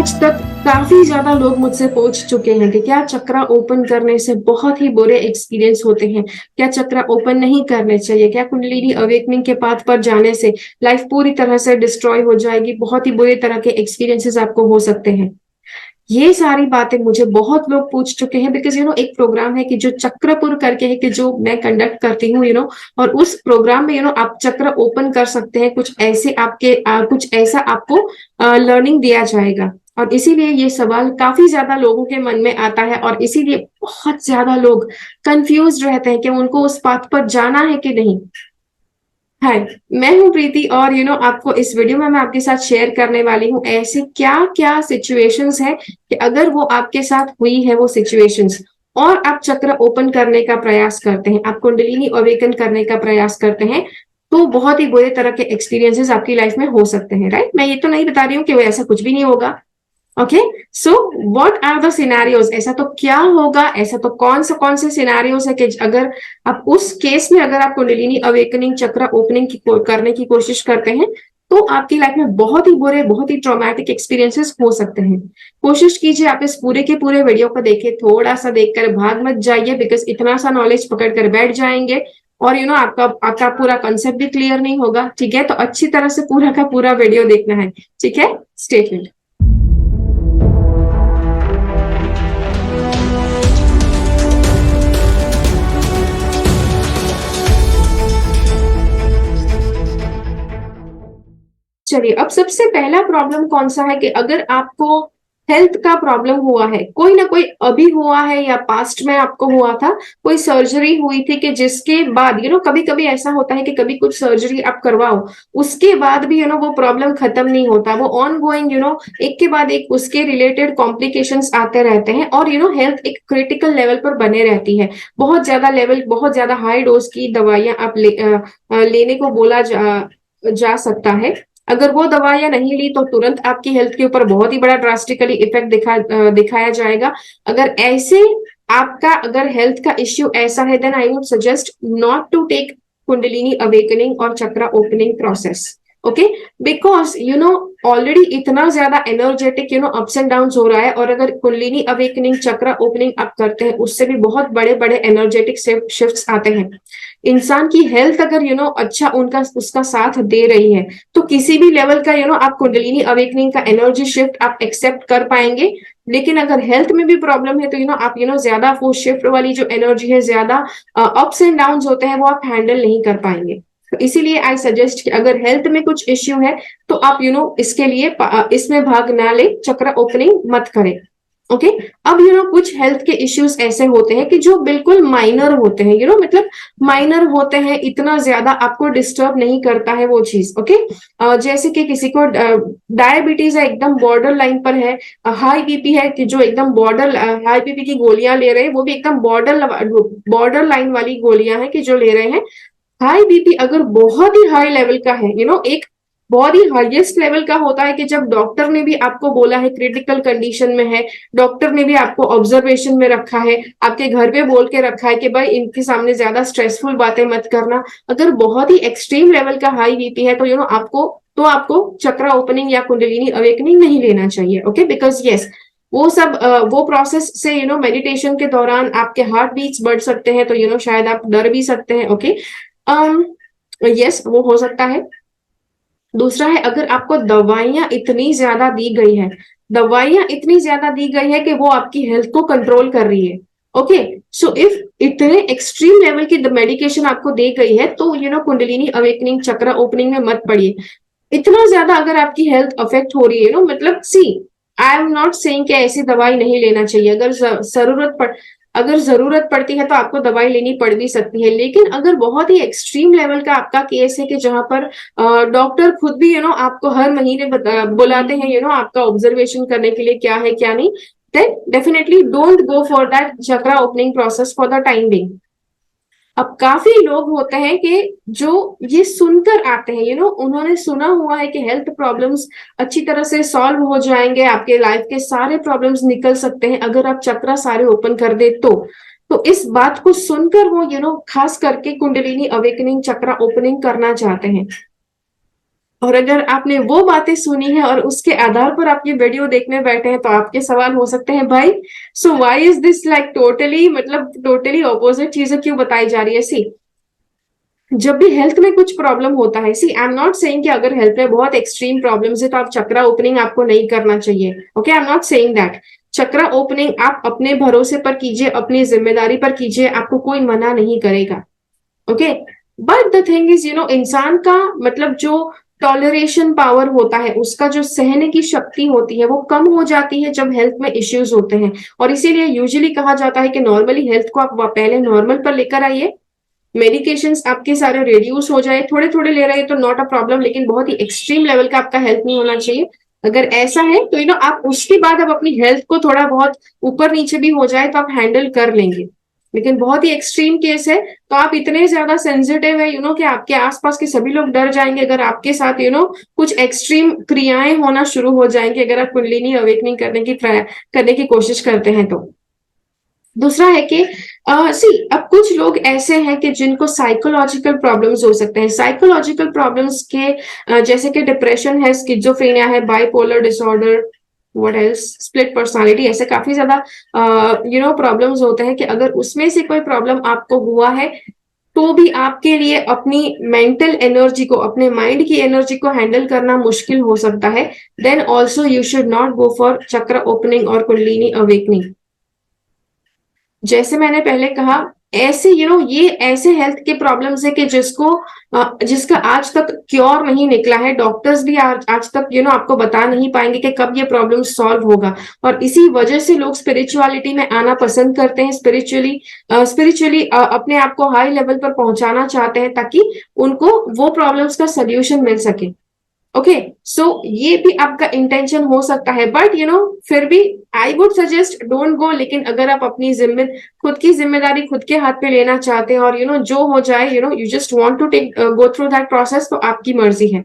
आज तक काफी ज्यादा लोग मुझसे पूछ चुके हैं कि क्या चक्रा ओपन करने से बहुत ही बुरे एक्सपीरियंस होते हैं, क्या चक्रा ओपन नहीं करने चाहिए, क्या कुंडलिनी अवेकनिंग के पाथ पर जाने से लाइफ पूरी तरह से डिस्ट्रॉय हो जाएगी, बहुत ही बुरे तरह के एक्सपीरियंसेस आपको हो सकते हैं। ये सारी बातें मुझे बहुत लोग पूछ चुके हैं बिकॉज एक प्रोग्राम है कि जो चक्रपुर करके है कि जो मैं कंडक्ट करती हूँ और उस प्रोग्राम में आप चक्र ओपन कर सकते हैं। कुछ ऐसे कुछ ऐसा आपको लर्निंग दिया जाएगा और इसीलिए ये सवाल काफी ज्यादा लोगों के मन में आता है और इसीलिए बहुत ज्यादा लोग कंफ्यूज रहते हैं कि उनको उस पाथ पर जाना है कि नहीं। हाय, मैं हूँ प्रीति और आपको इस वीडियो में मैं आपके साथ शेयर करने वाली हूँ ऐसे क्या क्या सिचुएशंस है कि अगर वो आपके साथ हुई है वो सिचुएशंस और आप चक्र ओपन करने का प्रयास करते हैं, आप कुंडलिनी अवेकन करने का प्रयास करते हैं, तो बहुत ही बुरे तरह के एक्सपीरियंसेस आपकी लाइफ में हो सकते हैं। राइट, मैं ये तो नहीं बता रही हूँ कि वो ऐसा कुछ भी नहीं होगा। Okay, so what are the scenarios, ऐसा तो क्या होगा, ऐसा तो कौन से सिनेरियोज है कि अगर आप उस केस में अगर आप कुंडलिनी अवेकनिंग चक्र ओपनिंग करने की कोशिश करते हैं तो आपकी लाइफ में बहुत ही बुरे बहुत ही ट्रॉमेटिक एक्सपीरियंसेस हो सकते हैं। कोशिश कीजिए आप इस पूरे के पूरे वीडियो को देखें, थोड़ा सा देखकर भाग मत जाइए बिकॉज इतना सा नॉलेज पकड़ कर बैठ जाएंगे और आपका आपका पूरा कंसेप्ट भी क्लियर नहीं होगा। ठीक है, तो अच्छी तरह से पूरा का पूरा वीडियो देखना है। ठीक है, स्टे ट्यून्ड। चलिए, अब सबसे पहला प्रॉब्लम कौन सा है कि अगर आपको हेल्थ का प्रॉब्लम हुआ है, कोई ना कोई अभी हुआ है या पास्ट में आपको हुआ था, कोई सर्जरी हुई थी कि जिसके बाद कभी कभी ऐसा होता है कि कभी कुछ सर्जरी आप करवाओ उसके बाद भी वो प्रॉब्लम खत्म नहीं होता, वो ऑन गोइंग एक के बाद एक उसके रिलेटेड कॉम्प्लिकेशंस आते रहते हैं और हेल्थ एक क्रिटिकल लेवल पर बने रहती है। बहुत ज्यादा हाई डोज की दवाइयां आप लेने को बोला जा सकता है। अगर वो दवाइयां नहीं ली तो तुरंत आपकी हेल्थ के ऊपर बहुत ही बड़ा ड्रास्टिकली इफेक्ट दिखाया जाएगा। अगर ऐसे आपका अगर हेल्थ का इश्यू ऐसा है then I would suggest not to take kundalini awakening और chakra opening process. Okay, because already इतना ज्यादा एनर्जेटिक अप्स एंड डाउन हो रहा है और अगर कुंडलिनी अवेकनिंग चक्रा ओपनिंग आप करते हैं उससे भी बहुत बड़े बड़े एनर्जेटिक शिफ्ट्स आते हैं। इंसान की हेल्थ अगर अच्छा उनका उसका साथ दे रही है तो किसी भी लेवल का आप कुंडलिनी अवेकनिंग का एनर्जी शिफ्ट आप एक्सेप्ट कर पाएंगे। लेकिन अगर हेल्थ में भी प्रॉब्लम है तो आप ज्यादा वो शिफ्ट वाली जो एनर्जी है, ज्यादा अप्स एंड डाउन होते हैं वो आप हैंडल नहीं कर पाएंगे। तो इसीलिए आई सजेस्ट कि अगर हेल्थ में कुछ इश्यू है तो आप इसके लिए इसमें भाग ना ले, चक्र ओपनिंग मत करें। ओके, अब कुछ हेल्थ के इश्यूज ऐसे होते हैं कि जो बिल्कुल माइनर होते हैं, मतलब माइनर होते हैं, इतना ज्यादा आपको डिस्टर्ब नहीं करता है वो चीज। ओके, जैसे कि किसी को डायबिटीज है, एकदम बॉर्डर लाइन पर है, हाई बीपी है कि जो एकदम बॉर्डर हाई बीपी की गोलियां ले रहे हैं, वो भी एकदम बॉर्डर लाइन वाली गोलियां हैं कि जो ले रहे हैं। हाई बीपी अगर बहुत ही हाई लेवल का है, एक बहुत ही हाईएस्ट लेवल का होता है कि जब डॉक्टर ने भी आपको बोला है क्रिटिकल कंडीशन में है, डॉक्टर ने भी आपको ऑब्जर्वेशन में रखा है, आपके घर पे बोल के रखा है कि भाई इनके सामने ज्यादा स्ट्रेसफुल बातें मत करना। अगर बहुत ही एक्सट्रीम लेवल का हाई बीपी है तो आपको चक्रा ओपनिंग या कुंडलिनी अवेकनिंग नहीं लेना चाहिए। ओके, बिकॉज यस, वो प्रोसेस से मेडिटेशन के दौरान आपके हार्ट बीट्स बढ़ सकते हैं, तो शायद आप डर भी सकते हैं। ओके, यस, वो हो सकता है। दूसरा है, अगर आपको दवाइयां इतनी ज्यादा दी गई है कि वो आपकी हेल्थ को कंट्रोल कर रही है। ओके, सो इफ इतने एक्सट्रीम लेवल की मेडिकेशन आपको दी गई है तो कुंडलिनी अवेकनिंग चक्र ओपनिंग में मत पड़िए। इतना ज्यादा अगर आपकी हेल्थ अफेक्ट हो रही है मतलब सी, आई एम नॉट सेइंग कि ऐसी दवाई नहीं लेना चाहिए। अगर जरूरत पड़ती है तो आपको दवाई लेनी पड़ भी सकती है, लेकिन अगर बहुत ही एक्सट्रीम लेवल का आपका केस है कि जहां पर डॉक्टर खुद भी आपको हर महीने बुलाते हैं आपका ऑब्जर्वेशन करने के लिए क्या है क्या नहीं, then definitely don't go for that chakra opening process for the time being. अब काफी लोग होते हैं कि जो ये सुनकर आते हैं, उन्होंने सुना हुआ है कि हेल्थ प्रॉब्लम्स अच्छी तरह से सॉल्व हो जाएंगे, आपके लाइफ के सारे प्रॉब्लम्स निकल सकते हैं अगर आप चक्रा सारे ओपन कर दे तो इस बात को सुनकर वो खास करके कुंडलिनी अवेकनिंग चक्रा ओपनिंग करना चाहते हैं। और अगर आपने वो बातें सुनी है और उसके आधार पर आप ये वीडियो देखने बैठे हैं, तो आपके सवाल हो सकते हैं, भाई so why is this like totally, मतलब टोटली ऑपोजिट चीजें क्यों बताई जा रही है। सी, जब भी हेल्थ में कुछ प्रॉब्लम होता है, सी आई एम नॉट सेइंग कि अगर हेल्थ में बहुत एक्सट्रीम प्रॉब्लम्स है तो आप चक्रा ओपनिंग आपको नहीं करना चाहिए। Okay, I am not saying that. Chakra opening आप अपने भरोसे पर कीजिए, अपनी जिम्मेदारी पर कीजिए, आपको कोई मना नहीं करेगा। Okay, but the thing is, इंसान का मतलब जो टॉलरेशन पावर होता है, उसका जो सहने की शक्ति होती है, वो कम हो जाती है जब हेल्थ में इश्यूज होते हैं। और इसीलिए यूजुअली कहा जाता है कि नॉर्मली हेल्थ को आप पहले नॉर्मल पर लेकर आइए, मेडिकेशंस आपके सारे रिड्यूस हो जाए, थोड़े थोड़े ले रहे हैं तो नॉट अ प्रॉब्लम, लेकिन बहुत ही एक्सट्रीम लेवल का आपका हेल्थ नहीं होना चाहिए। अगर ऐसा है तो आप उसके बाद आप अपनी हेल्थ को थोड़ा बहुत ऊपर नीचे भी हो जाए तो आप हैंडल कर लेंगे। लेकिन बहुत ही एक्सट्रीम केस है तो आप इतने ज्यादा सेंसिटिव है कि आपके आसपास के सभी लोग डर जाएंगे अगर आपके साथ कुछ एक्सट्रीम क्रियाएं होना शुरू हो जाएंगी, अगर आप कुंडलिनी अवेकनिंग करने की ट्राई करने की कोशिश करते हैं तो। दूसरा है कि सी, अब कुछ लोग ऐसे हैं कि जिनको साइकोलॉजिकल प्रॉब्लम्स हो सकते हैं। साइकोलॉजिकल प्रॉब्लम्स के जैसे कि डिप्रेशन है, स्किजोफ्रेनिया है, bipolar disorder, what else, split personality, ऐसे काफी ज्यादा प्रॉब्लम्स होते हैं कि अगर उसमें से कोई प्रॉब्लम आपको हुआ है तो भी आपके लिए अपनी मेंटल एनर्जी को, अपने माइंड की एनर्जी को हैंडल करना मुश्किल हो सकता है। Then also you should not go for chakra opening और कुंडलिनी अवेकनिंग। जैसे मैंने पहले कहा, ऐसे ये ऐसे हेल्थ के प्रॉब्लम्स है कि जिसका आज तक क्योर नहीं निकला है। डॉक्टर्स भी आज तक आपको बता नहीं पाएंगे कि कब ये प्रॉब्लम सॉल्व होगा। और इसी वजह से लोग स्पिरिचुअलिटी में आना पसंद करते हैं, स्पिरिचुअली अपने आप को हाई लेवल पर पहुंचाना चाहते हैं ताकि उनको वो प्रॉब्लम्स का सोल्यूशन मिल सके। ओके, सो ये भी आपका इंटेंशन हो सकता है, बट फिर भी आई वुड सजेस्ट डोंट गो। लेकिन अगर आप अपनी खुद की जिम्मेदारी खुद के हाथ पे लेना चाहते हैं और जो हो जाए, you just want to take go through that process, तो आपकी मर्जी है।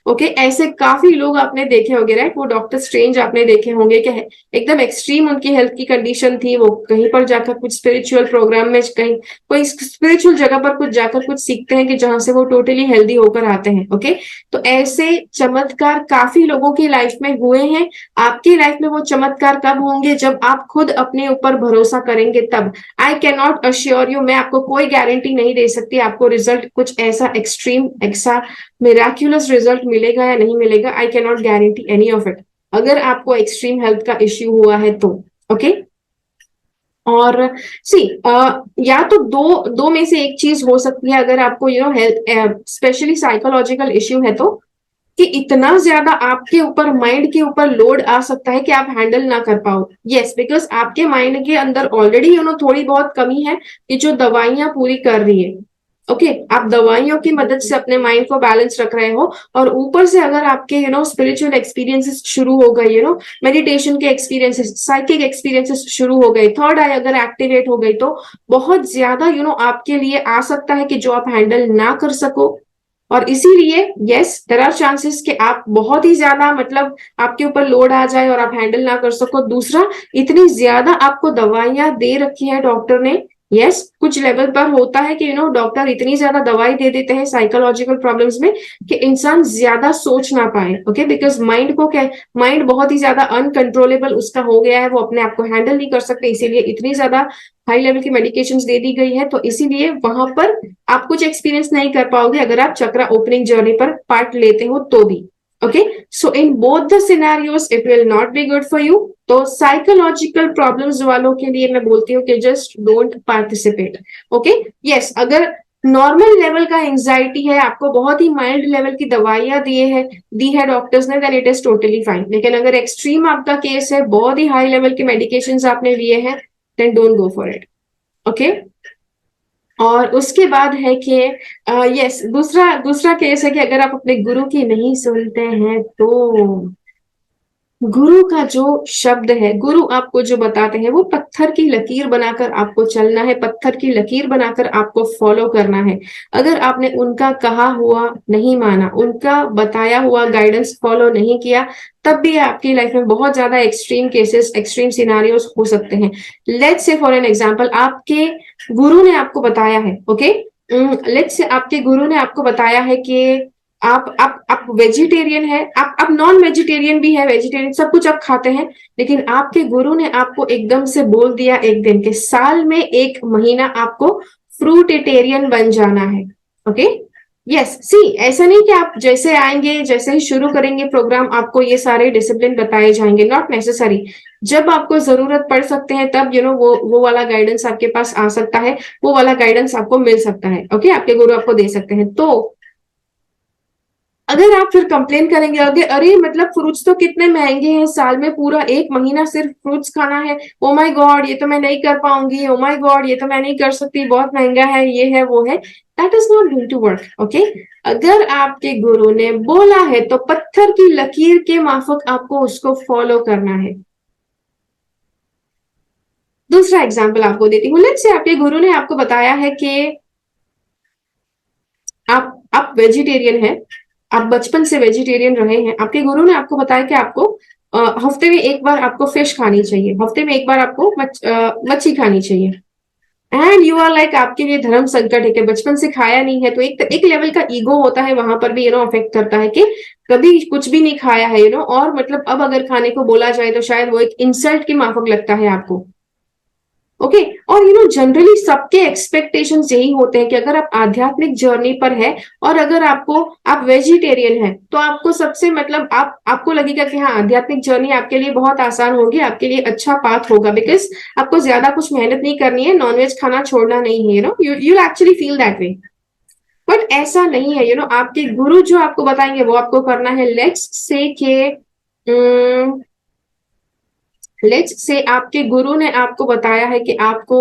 ओके, ऐसे काफी लोग आपने देखे होंगे, राइट? वो डॉक्टर स्ट्रेंज आपने देखे होंगे कि एकदम एक्सट्रीम उनकी हेल्थ की कंडीशन थी, वो कहीं पर जाकर कुछ स्पिरिचुअल प्रोग्राम में, कहीं कोई स्पिरिचुअल जगह पर कुछ जाकर कुछ सीखते हैं कि जहां से वो टोटली हेल्दी होकर आते हैं। ओके, तो ऐसे चमत्कार काफी लोगों की लाइफ में हुए हैं। आपकी लाइफ में वो चमत्कार कब होंगे? जब आप खुद अपने ऊपर भरोसा करेंगे तब। I can not assure you, मैं आपको कोई गारंटी नहीं दे सकती आपको रिजल्ट कुछ ऐसा एक्सट्रीम, ऐसा मिराक्यूलस रिजल्ट मिलेगा या नहीं मिलेगा। I can not guarantee any of it, अगर आपको एक्सट्रीम हेल्थ का इश्यू हुआ है तो। ओके, और सी, या तो दो दो में से एक चीज हो सकती है। अगर आपको हेल्थ स्पेशली साइकोलॉजिकल इश्यू है तो, कि इतना ज्यादा आपके ऊपर, माइंड के ऊपर लोड आ सकता है कि आप हैंडल ना कर पाओ। यस, बिकॉज आपके माइंड के अंदर ऑलरेडी थोड़ी बहुत कमी है कि जो दवाइयां पूरी कर रही है। ओके, आप दवाइयों की मदद से अपने माइंड को बैलेंस रख रहे हो, और ऊपर से अगर आपके स्पिरिचुअल एक्सपीरियंसेस शुरू हो गए, मेडिटेशन के एक्सपीरियंसेस, साइकिक एक्सपीरियंसेस शुरू हो गए, थर्ड आई अगर एक्टिवेट हो गई, तो बहुत ज्यादा आपके लिए आ सकता है कि जो आप हैंडल ना कर सको। और इसीलिए यस, देयर आर चांसेस कि आप बहुत ही ज्यादा, मतलब आपके ऊपर लोड आ जाए और आप हैंडल ना कर सको। दूसरा, इतनी ज्यादा आपको दवाइयां दे रखी है डॉक्टर ने। यस, कुछ लेवल पर होता है कि डॉक्टर इतनी ज्यादा दवाई दे देते हैं साइकोलॉजिकल प्रॉब्लम्स में कि इंसान ज्यादा सोच ना पाए। ओके, बिकॉज माइंड को क्या, माइंड बहुत ही ज्यादा अनकंट्रोलेबल उसका हो गया है, वो अपने आप को हैंडल नहीं कर सकते, इसीलिए इतनी ज्यादा हाई लेवल की मेडिकेशंस दे दी गई है। तो इसीलिए वहां पर आप कुछ एक्सपीरियंस नहीं कर पाओगे अगर आप चक्रा ओपनिंग जर्नी पर पार्ट लेते हो तो भी। Okay, so in both the scenarios it will not be good for you. तो साइकोलॉजिकल प्रॉब्लम्स वालों के लिए मैं बोलती हूँ कि just don't participate. Okay, yes, अगर नॉर्मल लेवल का एंजाइटी है, आपको बहुत ही माइल्ड लेवल की दवाइयां दी है डॉक्टर्स ने, then it is totally fine. लेकिन अगर एक्सट्रीम आपका केस है, बहुत ही हाई लेवल के मेडिकेशंस आपने लिए हैं, then don't go for it. Okay, और उसके बाद है कि यस, दूसरा दूसरा केस है कि अगर आप अपने गुरु की नहीं सुनते हैं तो, गुरु का जो शब्द है, गुरु आपको जो बताते हैं, वो पत्थर की लकीर बनाकर आपको चलना है, पत्थर की लकीर बनाकर आपको फॉलो करना है। अगर आपने उनका कहा हुआ नहीं माना, उनका बताया हुआ गाइडेंस फॉलो नहीं किया, तब भी आपकी लाइफ में बहुत ज्यादा एक्सट्रीम केसेस, एक्सट्रीम सिनारियोस हो सकते हैं। Let's say for an example, आपके गुरु ने आपको बताया है, ओके, लेट्स से आपके गुरु ने आपको बताया है कि आप वेजिटेरियन है, आप नॉन वेजिटेरियन भी है, वेजिटेरियन सब कुछ आप खाते हैं, लेकिन आपके गुरु ने आपको एकदम से बोल दिया एक दिन के साल में 1 महीना आपको फ्रूटिटेरियन बन जाना है। ओके, यस, सी ऐसा नहीं कि आप जैसे आएंगे जैसे ही शुरू करेंगे प्रोग्राम आपको ये सारे डिसिप्लिन बताए जाएंगे, नॉट नेसेसरी। जब आपको जरूरत पड़ सकते हैं तब वो वाला गाइडेंस आपके पास आ सकता है, वो वाला गाइडेंस आपको मिल सकता है। ओके, आपके गुरु आपको दे सकते हैं। तो अगर आप फिर कंप्लेन करेंगे अरे अरे मतलब फ्रूट्स तो कितने महंगे हैं, साल में पूरा 1 महीना सिर्फ फ्रूट्स खाना है, ओ माय गॉड ये तो मैं नहीं कर पाऊंगी, ओ माय गॉड ये तो मैं नहीं कर सकती, बहुत महंगा है, ये है वो है, that is not going to work. Okay, अगर आपके गुरु ने बोला है तो पत्थर की लकीर के माफक आपको उसको फॉलो करना है। दूसरा एग्जाम्पल आपको देती हूँ। लेट्स से आपके गुरु ने आपको बताया है कि आप वेजिटेरियन है, आप बचपन से वेजिटेरियन रहे हैं, आपके गुरु ने आपको बताया कि आपको हफ्ते में एक बार आपको फिश खानी चाहिए, हफ्ते में एक बार आपको मच्छी खानी चाहिए, एंड यू आर लाइक आपके लिए धर्म संकट है कि बचपन से खाया नहीं है, तो एक लेवल का ईगो होता है वहां पर भी, अफेक्ट करता है कि कभी कुछ भी नहीं खाया है, और मतलब अब अगर खाने को बोला जाए तो शायद वो एक इंसल्ट की माफक लगता है आपको। ओके, और जनरली सबके एक्सपेक्टेशंस यही होते हैं कि अगर आप आध्यात्मिक जर्नी पर है और अगर आप वेजिटेरियन है तो आपको सबसे मतलब आपको लगेगा कि हाँ आध्यात्मिक जर्नी आपके लिए बहुत आसान होगी, आपके लिए अच्छा पाथ होगा, बिकॉज आपको ज्यादा कुछ मेहनत नहीं करनी है, नॉनवेज खाना छोड़ना नहीं है, you actually feel that way. But ऐसा नहीं है, आपके गुरु जो आपको बताएंगे वो आपको करना है। लेट्स से आपके गुरु ने आपको बताया है कि आपको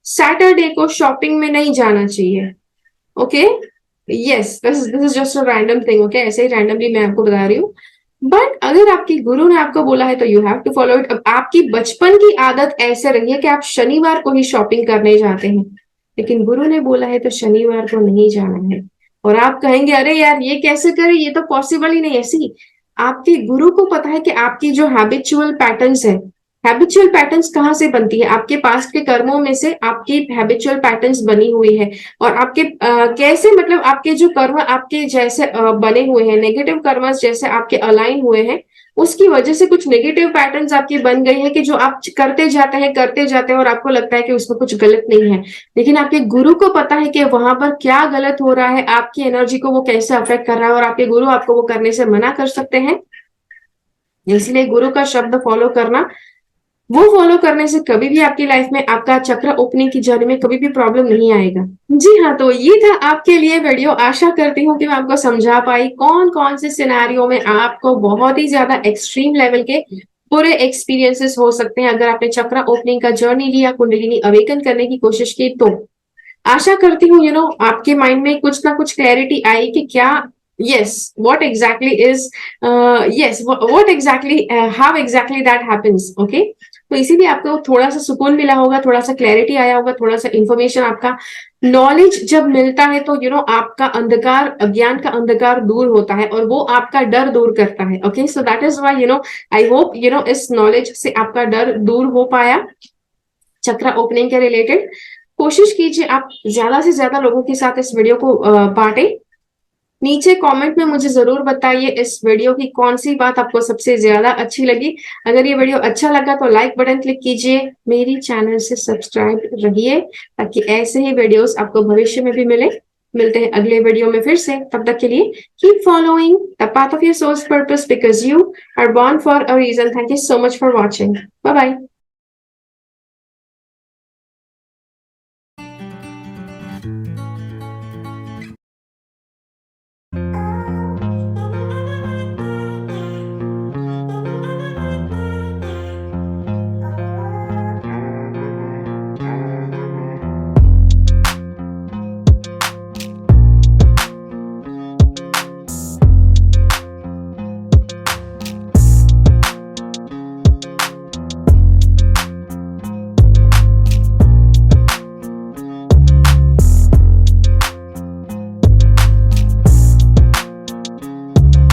सैटरडे को शॉपिंग में नहीं जाना चाहिए। Okay, yes, this is just a random thing. Okay, ऐसे ही रैंडमली मैं आपको बता रही हूँ। बट अगर आपके गुरु ने आपको बोला है तो you have to follow it. अब आपकी बचपन की आदत ऐसे रही है कि आप शनिवार को ही शॉपिंग करने जाते हैं, लेकिन गुरु ने बोला है तो शनिवार को नहीं जाना है। और आप कहेंगे अरे यार ये कैसे करें, ये तो पॉसिबल ही नहीं। ऐसी आपके गुरु को पता है कि आपकी जो हैबिचुअल पैटर्न्स है, हैबिचुअल पैटर्न्स कहाँ से बनती है, आपके पास्ट के कर्मों में से आपकी हैबिचुअल पैटर्न्स बनी हुई है। और आपके कैसे मतलब आपके जो कर्म आपके जैसे बने हुए हैं, नेगेटिव कर्मस जैसे आपके अलाइन हुए हैं, उसकी वजह से कुछ नेगेटिव पैटर्न्स आपकी बन गई है कि जो आप करते जाते हैं और आपको लगता है कि उसमें कुछ गलत नहीं है, लेकिन आपके गुरु को पता है कि वहां पर क्या गलत हो रहा है, आपकी एनर्जी को वो कैसे अफेक्ट कर रहा है, और आपके गुरु आपको वो करने से मना कर सकते हैं। इसलिए गुरु का शब्द फॉलो करना, वो फॉलो करने से कभी भी आपकी लाइफ में आपका चक्र ओपनिंग की जर्नी में कभी भी प्रॉब्लम नहीं आएगा। जी हाँ, तो ये था आपके लिए वीडियो। आशा करती हूँ कि मैं आपको समझा पाई कौन कौन से सिनेरियो में आपको बहुत ही ज्यादा एक्सट्रीम लेवल के बुरे एक्सपीरियंसेस हो सकते हैं अगर आपने चक्र ओपनिंग का जर्नी लिया, कुंडलिनी अवेकन करने की कोशिश की। तो आशा करती हूँ आपके माइंड में कुछ ना कुछ क्लैरिटी आई कि क्या, yes, what exactly is yes, what exactly how exactly that happens। okay, तो इसीलिए आपको थोड़ा सा सुकून मिला होगा, थोड़ा सा क्लैरिटी आया होगा, थोड़ा सा इंफॉर्मेशन, आपका नॉलेज जब मिलता है तो आपका अंधकार, अज्ञान का अंधकार दूर होता है और वो आपका डर दूर करता है। Okay, so that is why I hope इस नॉलेज से आपका डर दूर हो पाया चक्र ओपनिंग के रिलेटेड। कोशिश कीजिए आप ज्यादा से ज्यादा लोगों के साथ इस वीडियो को बांटें। नीचे कमेंट में मुझे जरूर बताइए इस वीडियो की कौन सी बात आपको सबसे ज्यादा अच्छी लगी। अगर ये वीडियो अच्छा लगा तो लाइक बटन क्लिक कीजिए, मेरी चैनल से सब्सक्राइब रहिए ताकि ऐसे ही वीडियोस आपको भविष्य में भी मिले। मिलते हैं अगले वीडियो में फिर से, तब तक के लिए keep following the path of your soul's purpose because you are born for a reason. Thank you so much for watching. Bye bye.